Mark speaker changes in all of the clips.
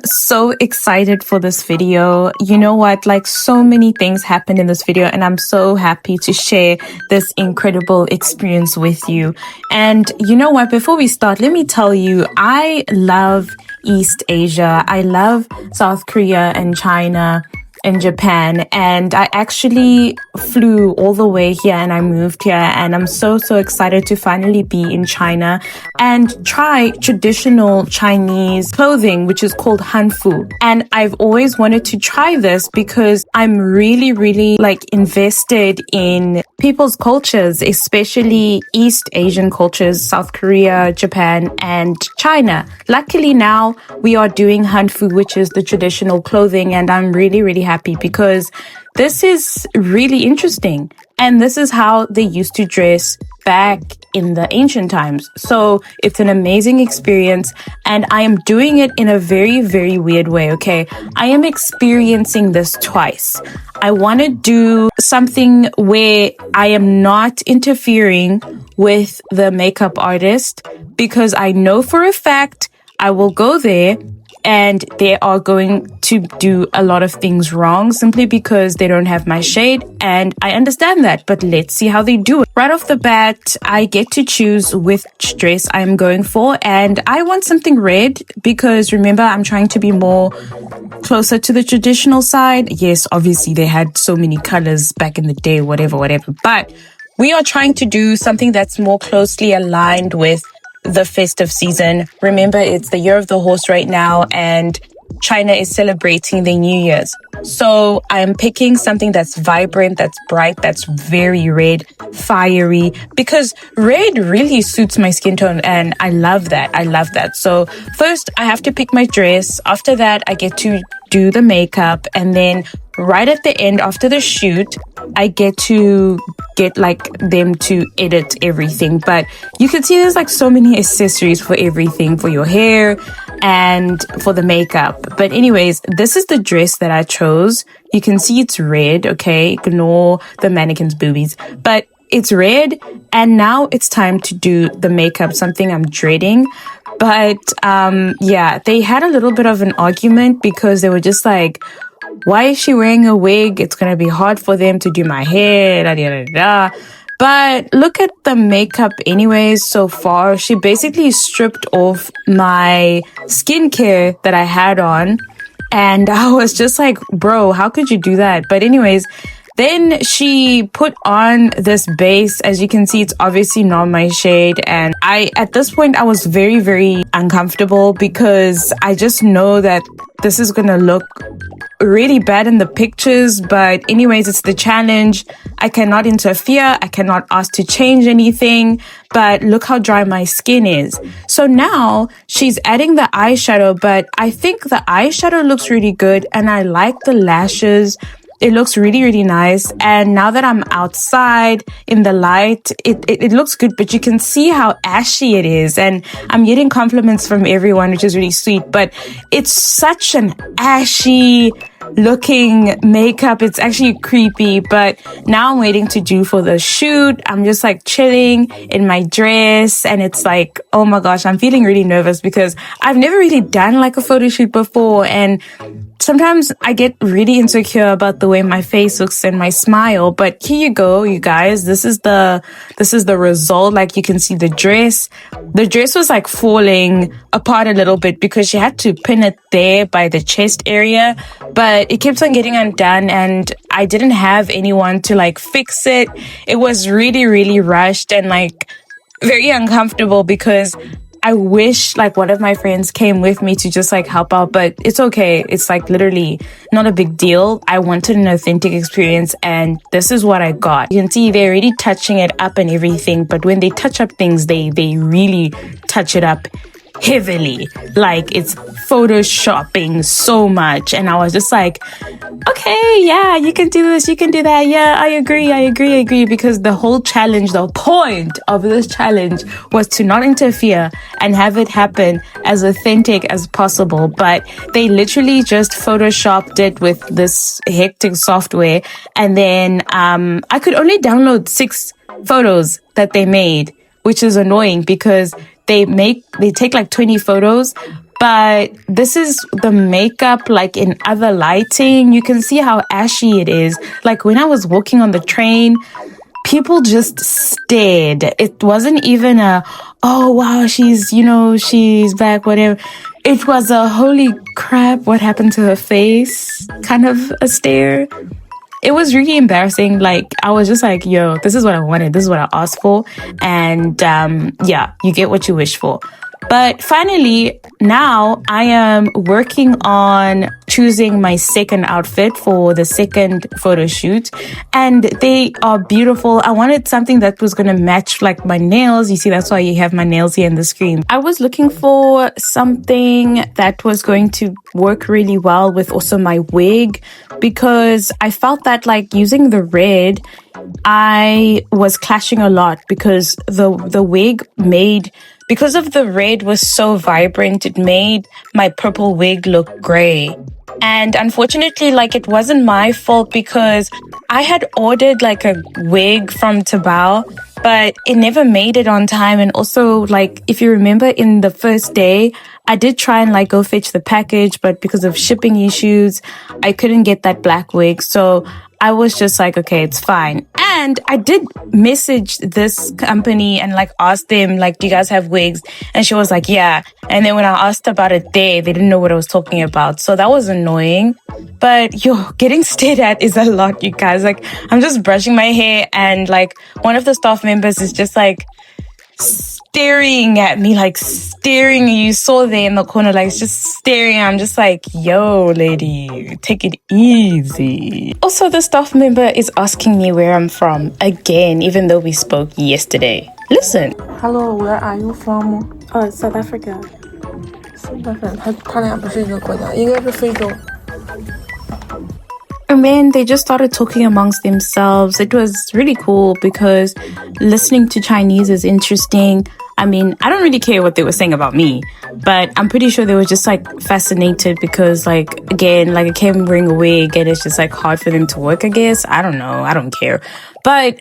Speaker 1: so excited for this video. You know what? Like, so many things happened in this video, and I'm so happy to share this incredible experience with you. And you know what? Before we start, let me tell you, I love East Asia. I love South Korea and China and Japan, and I actually flew all the way here and I moved here, and I'm so excited to finally be in China and try traditional Chinese clothing, which is called Hanfu. And I've always wanted to try this because I'm really like invested in people's cultures, especially East Asian cultures, South Korea, Japan, and China. Luckily now we are doing Hanfu, which is the traditional clothing, and I'm really happy because this is really interesting. And this is how they used to dress back in the ancient times. So it's an amazing experience, and I am doing it in a very weird way, okay? I am experiencing this twice. I want to do something where I am not interfering with the makeup artist, because I know for a fact I will go there and they are going to do a lot of things wrong simply because they don't have my shade, and I understand that, but let's see how they do it. Right off the bat, I get to choose which dress I'm going for, and I want something red because remember, I'm trying to be more closer to the traditional side. Yes, obviously they had so many colors back in the day, whatever, but we are trying to do something that's more closely aligned with the festive season. Remember, it's the year of the horse right now, and China is celebrating their New Year's. So I'm picking something that's vibrant, that's bright, that's very red, fiery, because red really suits my skin tone, and I love that. So first I have to pick my dress. After that, I get to do the makeup, and then right at the end after the shoot, I get like them to edit everything. But you can see there's like so many accessories for everything, for your hair and for the makeup. But anyways, this is the dress that I chose. You can see it's red, okay? Ignore the mannequin's boobies, but it's red. And now it's time to do the makeup, something I'm dreading. But yeah, they had a little bit of an argument because they were just like, why is she wearing a wig? It's going to be hard for them to do my hair, But look at the makeup anyways so far. She basically stripped off my skincare that I had on. And I was just like, bro, how could you do that? But anyways, then she put on this base. As you can see, it's obviously not my shade. And at this point, I was very uncomfortable because I just know that this is going to look really bad in the pictures. But anyways, it's the challenge. I cannot interfere. I cannot ask to change anything. But look how dry my skin is. So now she's adding the eyeshadow, but I think the eyeshadow looks really good. And I like the lashes. It looks really nice. And now that I'm outside in the light, it looks good, but you can see how ashy it is. And I'm getting compliments from everyone, which is really sweet, but it's such an ashy looking makeup. It's actually creepy, but now I'm waiting to do for the shoot. I'm just like chilling in my dress, and it's like, oh my gosh, I'm feeling really nervous because I've never really done like a photo shoot before, and sometimes I get really insecure about the way my face looks and my smile. But here you go, you guys. This is the result. Like, you can see the dress. The dress was like falling apart a little bit because she had to pin it there by the chest area, but it keeps on getting undone, and I didn't have anyone to like fix it. It was really rushed and like very uncomfortable because I wish like one of my friends came with me to just like help out, but it's okay. It's like literally not a big deal. I wanted an authentic experience, and this is what I got. You can see they're already touching it up and everything, but when they touch up things, they really touch it up heavily. Like, it's photoshopping so much, and I was just like, okay, yeah, you can do this, you can do that. Yeah, I agree, because the whole challenge, the point of this challenge was to not interfere and have it happen as authentic as possible. But they literally just photoshopped it with this hectic software, and then I could only download 6 photos that they made, which is annoying because they take like 20 photos, but this is the makeup like in other lighting. You can see how ashy it is. Like when I was walking on the train, people just stared. It wasn't even a, oh wow, she's back, whatever. It was a holy crap, what happened to her face kind of a stare. It was really embarrassing. Like I was just like, yo, this is what I wanted. This is what I asked for. And yeah, you get what you wish for. But finally, now I am working on choosing my second outfit for the second photo shoot. And they are beautiful. I wanted something that was going to match like my nails. You see, that's why you have my nails here in the screen. I was looking for something that was going to work really well with also my wig, because I felt that like using the red, I was clashing a lot because the wig made, because of the red was so vibrant, it made my purple wig look gray. And unfortunately, like it wasn't my fault because I had ordered like a wig from Tabao, but it never made it on time. And also, like, if you remember in the first day, I did try and like go fetch the package, but because of shipping issues, I couldn't get that black wig. So I was just like, okay, it's fine. And I did message this company and like ask them, like, do you guys have wigs? And she was like, yeah. And then when I asked about it there, they didn't know what I was talking about. So that was annoying. But getting stared at is a lot, you guys. Like, I'm just brushing my hair and like one of the staff members is just like staring at me, like staring. You saw there in the corner, like just staring. I'm just like, yo, lady, take it easy. Also, the staff member is asking me where I'm from again, even though we spoke yesterday. Listen.
Speaker 2: Hello, where are you from?
Speaker 3: Oh, South Africa.
Speaker 2: South Africa. 他俩不是一个国家，应该是非洲。
Speaker 1: And then they just started talking amongst themselves. It was really cool because listening to Chinese is interesting. I mean, I don't really care what they were saying about me, but I'm pretty sure they were just like fascinated because like, again, like I came wearing a wig and it's just like hard for them to work, I guess. I don't know. I don't care. But,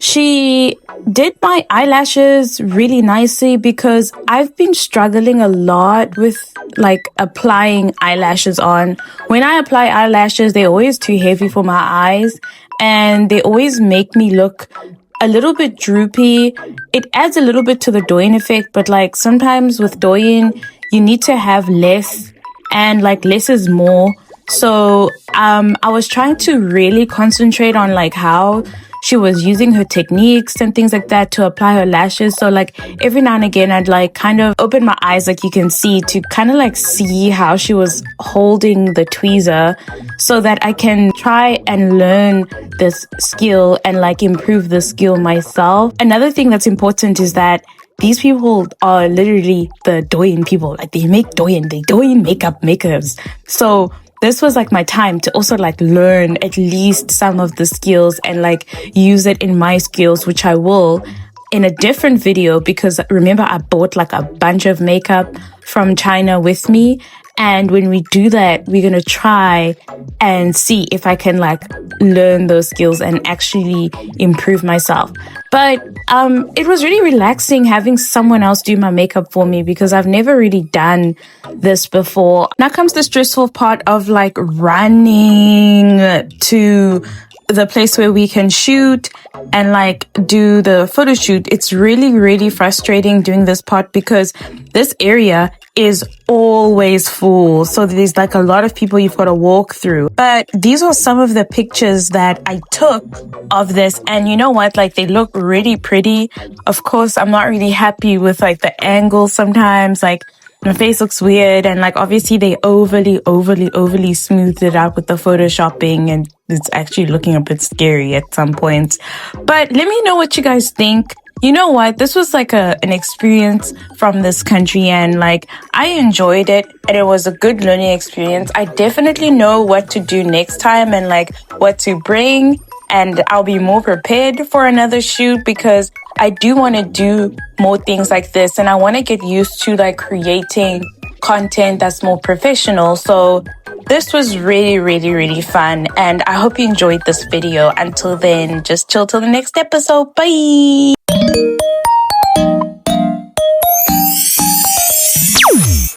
Speaker 1: she did my eyelashes really nicely because I've been struggling a lot with like applying eyelashes on. When I apply eyelashes, they're always too heavy for my eyes and they always make me look a little bit droopy. It adds a little bit to the douyin effect, but like sometimes with douyin, you need to have less and like less is more. So I was trying to really concentrate on like how she was using her techniques and things like that to apply her lashes. So like every now and again, I'd like kind of open my eyes, like you can see, to kind of like see how she was holding the tweezer so that I can try and learn this skill and like improve the skill myself. Another thing that's important is that these people are literally the douyin people. Like they make douyin, they douyin makeup makers. So this was like my time to also like learn at least some of the skills and like use it in my skills, which I will in a different video, because remember I bought like a bunch of makeup from China with me. And when we do that, we're going to try and see if I can like learn those skills and actually improve myself. But it was really relaxing having someone else do my makeup for me because I've never really done this before. Now comes the stressful part of like running to the place where we can shoot and like do the photo shoot. It's really, really frustrating doing this part because this area is always full. So there's like a lot of people you've got to walk through. But these are some of the pictures that I took of this. And you know what? Like they look really pretty. Of course, I'm not really happy with like the angle sometimes. Like my face looks weird. And like obviously they overly smoothed it out with the photoshopping, and it's actually looking a bit scary at some points. But let me know what you guys think. You know what? This was like an experience from this country, and like I enjoyed it and it was a good learning experience. I definitely know what to do next time and like what to bring, and I'll be more prepared for another shoot because I do want to do more things like this and I want to get used to like creating content that's more professional. So this was really, really, really fun, and I hope you enjoyed this video. Until then, just chill till the next episode. Bye.